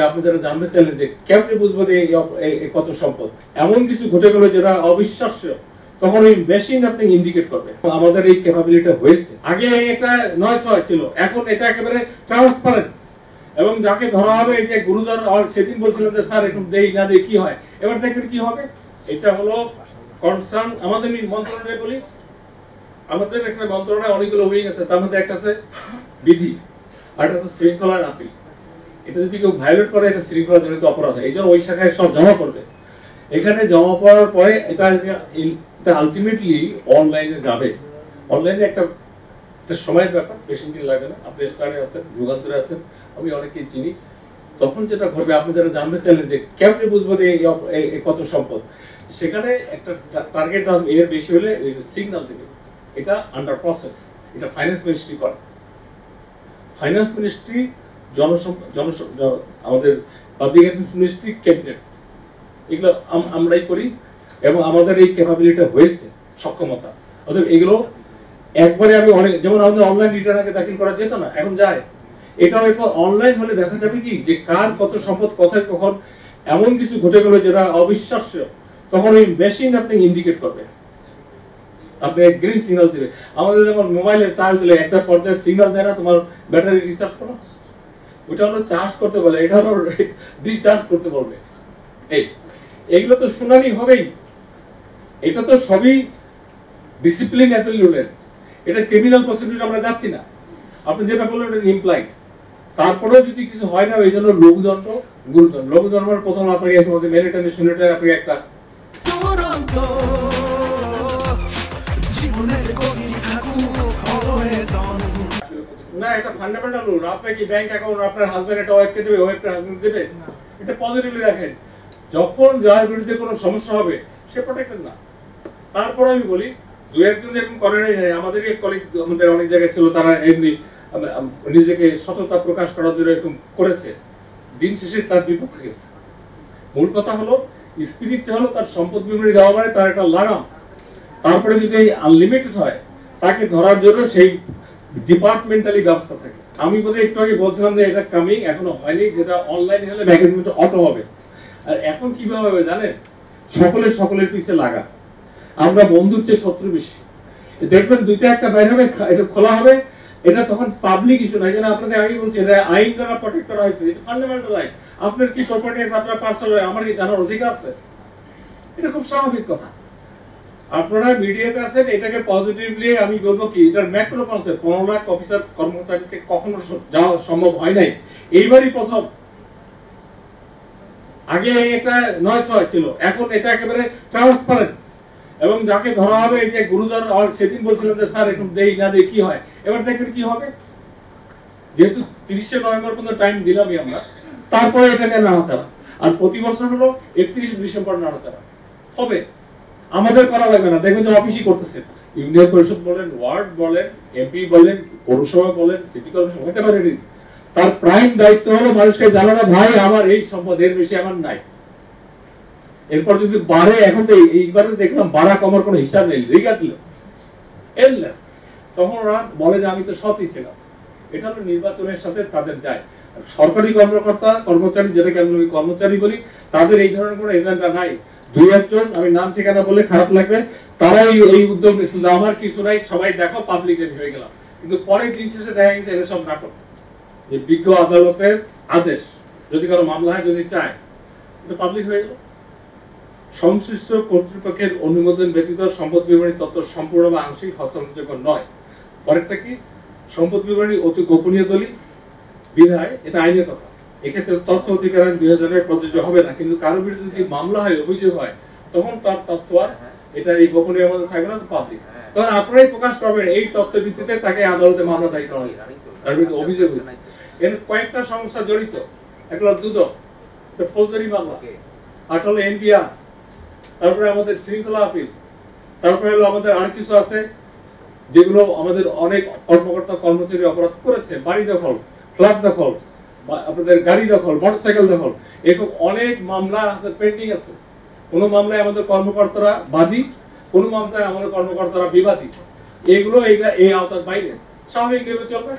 আপনি যারা জানতে চাইলেন যে কেমনে বুঝবো যে এই কত সম্পদ, এমন কিছু ঘটে গেল যেটা অবিশ্বাস্য, তখন ওই মেশিন আপনি ইন্ডিকেট করবে। আমাদের এই ক্যাপাবিলিটি হয়েছে। আগে এটা 9-6 ছিল, এখন এটা একেবারে ট্রান্সপারেন্ট। এবং যাকে ধরা হবে, এই যে গুরুদার সেদিন বলছিলেন যে স্যার একটু দেই না দেই কি হয়, এবার দেখবেন কি হবে। এটা হলো কনসার্ন আমাদের মন্ত্রণালয়ে বলি, আমাদের একটা মন্ত্রণালয়ে অনেকগুলো উইং আছে, তার মধ্যে একটা আছে বিধি আর একটা আছে শৃঙ্খলার আপিল। এটা যদি কেউ ভায়োলেট করে, এটা শৃঙ্খলাজনিত অপরাধ হয়। এই জন্য ওই শাখায় সব জমা করবে। এখানে জমা পড়ার পরে এটা আলটিমেটলি অনলাইনে যাবে। অনলাইনে একটা সময়ের ব্যাপার, বেশি দিন লাগে না। আপনি স্টারে আছেন, যুগান্তরে আছেন, আমি অনেকেই চিনি। তখন যেটা ঘটবে, আপনি যারা জানতে চাইলেন যে কেমনে বুঝবো যে কত সম্পদ, সেখানে একটা টার্গেট এর বেশি হলে সিগন্যাল দেবে। এটা আন্ডার প্রসেস, এটা ফাইন্যান্স মিনিস্ট্রি করে। ফাইন্যান্স মিনিস্ট্রি, আমাদের পাবলিক অ্যাফেয়ার্স মিনিস্ট্রি, ক্যাবিনেট, এগুলো আমরাই করি। এবং আমাদের এই ক্যাপাবিলিটি হয়েছে, সক্ষমতা। অতএব এগুলো একবারে আমি অনেক, যেমন আমাদের অনলাইন রিটার্ন আগে দাখিল করা যেত না, এখন যায়। এটাও এরপর অনলাইন হলে দেখা যাবে কি যে কার কত সম্পদ কোথায় কখন এমন কিছু ঘটে গেল যেটা অবিশ্বাস্য, তখন ওই মেশিন আপনি ইন্ডিকেট করবে, আপনি গ্রিন সিগন্যাল দিবে। আমাদের যেমন মোবাইলে চার্জ দিলে একটা পর্যায়ে সিগন্যাল দেয় না, তোমার ব্যাটারি রিচার্জ করো, ওটা হলো চার্জ করতে বলে, এটা হলো রিচার্জ করতে বলবে। এইগুলো তো শুনানি হবেই। এটা তো সবই ডিসিপ্লিন অ্যাপিল রুলের, এটা ক্রিমিনাল প্রসিডিউর আমরা যাচ্ছি না। আপনি যেটা বললেন এটা ইমপ্লাইড। তারপরেও যদি কিছু হয় না, এই জন্য লঘুদণ্ড, গুরুদণ্ড। লঘুদণ্ড মানে প্রথম আপনাকে মেনে টেনে শুনে টেনে আপনাকে একটা না, এটা ফান্ডামেন্টাল রুল। আপনার কি ব্যাংক অ্যাকাউন্ট আপনার হাজবেন্ড এটা ওয়াইফকে দেবে, ওয়াইফটা হাজবেন্ড দেবে? এটা পজিটিভলি দেখেন। যখন যার বিরুদ্ধে কোনো সমস্যা হবে, সে প্রোটেক্টেড না। তারপর আমি বলি, দু একজন এরকম করে নাই। আমাদের এক কলিগ আমাদের অনেক জায়গায় ছিল, তারা এমনি নিজেকে সততা প্রকাশ করার জন্য এরকম করেছে, দিন শেষে তার বিপক্ষে গেছে। মূল কথা হলো স্পিরিটটা হলো তার সম্পদ বিবরণী দেওয়া, মানে তার একটা লাগাম। তারপরে যদি আনলিমিটেড হয়, তাকে ধরার জন্য সেই ডিপার্টমেন্টালি ব্যবস্থা থাকে। আমি বোধহয় একটু আগে বলছিলাম যে এটা কামিং, এখনো হয়নি। যেটা অনলাইনে হলে মেকানিজমটা অটো হবে। আর এখন কিভাবে হবে জানেন? সকলের পিছে লাগা। আমরা বন্ধুর চেয়ে শত্রু বেশি। দেখবেন দুইটা একটা বাইর হবে, এটা খোলা হবে, এটা তখন পাবলিক ইস্যু নয়। যেন আপনাদের আগে বলছি, এটা আইন দ্বারা প্রটেক্ট করা হয়েছে, এটা ফান্ডামেন্টাল রাইট। আপনার কি প্রপার্টি আছে, আপনার পার্সোনাল, আমার কি জানার অধিকার আছে? এটা খুব স্বাভাবিক কথা। আপনারা মিডিয়াতে আছেন, এটাকে পজিটিভলি আমি বলবো কি, এটার ম্যাক্রো কনসেপ্ট 15 লাখ অফিসার কর্মচারীকে কখনো যাওয়া সম্ভব হয় নাই, এইবারই প্রথম। আগে এটা 9-6 ছিল, এখন এটা একেবারে ট্রান্সপারেন্ট। এবং যাকে ধরা হবে, এই যে গুরুদার সেদিন বলছিলেন যে স্যার একটু দেই না দেই কি হয়, এবার দেখবেন কি হবে। যেহেতু 30শে নভেম্বর পর্যন্ত টাইম দিলামই আমরা, তারপরে এটাকে নাড়াচাড়া। আর প্রতি বছর হলো 31 ডিসেম্বর নাড়াচাড়া হবে। আমাদের করা লাগবে না, দেখবেন যে অফিসই করতেছে। ইউনিয়ন পরিষদ বলেন, ওয়ার্ড বলেন, এমপি বলেন, পৌরসভা বলেন, city corporation, whatever it is, তার প্রাইম দায়িত্ব হলো মানুষকে জানানো, ভাই আমার এই সম্পদ, এর বেশি আমার নাই। এরপর যদি বাড়ে, এখন তো এইবারে দেখলাম বাড়া কমার কোনো হিসাব নেই, রিগার্ডলেস, এন্ডলেস। তখন ওরা বলে যে আমি তো সৎই ছিলাম। এটা হলো নির্বাচনের সাথে তাদের যায়। সরকারি কর্মকর্তা কর্মচারী, যেটাকে আমি কর্মচারী বলি, তাদের এই ধরনের কোনো এজেন্ডা নাই। দুই একজন, আমি নাম ঠিকানা বলে খারাপ লাগবে, তারাই এই উদ্যোগ নিয়েছিল, আমার কিছু নাই, সবাই দেখো, পাবলিক হয়ে গেলাম। কিন্তু পরে দিন শেষে দেখা গেছে এটা সব নাটক। যে বিজ্ঞ আদালতের আদেশ, যদি কারো মামলা হয়, যদি চায়, এটা পাবলিক হয়ে গেল। সংশ্লিষ্ট কর্তৃপক্ষের অনুমোদন ব্যতীত সম্পদ বিবরণী তথ্য সম্পূর্ণ বা আংশিক হস্তান্তরযোগ্য নয়। পরেরটা কি? সম্পদ বিবরণী অতি গোপনীয় দলিল বিধায়, এটা আইনের কথা। এক্ষেত্রে তথ্য অধিকার আইন 2000 প্রযোজ্য হবে না। কিন্তু কারো বিরুদ্ধে যদি মামলা হয়, অভিযোগ হয়, তখন তার তথ্য আর এটা এই গোপনীয় মধ্যে থাকবে না, পাবলিক। তখন আপনারাই প্রকাশ করবেন এই তথ্য ভিত্তিতে তাকে আদালতে মামলা দায়ী করা হয়েছে, তার বিরুদ্ধে অভিযোগ হয়েছে। এর কয়েকটা সমস্যা জড়িত। একটা দুদক, একটা ফৌজদারি মামলা, আর হলো এনবিআর, তারপরে আমাদের শৃঙ্খলা আপিল, তারপরে হলো আমাদের আর কিছু আছে যেগুলো আমাদের অনেক কর্মকর্তা কর্মচারী অপরাধ করেছে। বাড়ি দখল, ফ্ল্যাট দখল, আপনাদের গাড়ি দখল, মোটরসাইকেল দখল, এরকম অনেক মামলা আছে, পেন্ডিং আছে। কোনো মামলায় আমাদের কর্মকর্তারা বাদী, কোনো মামলায় আমাদের কর্মকর্তারা বিবাদী। এগুলো এই আওতার বাইরে, স্বাভাবিক চলবে।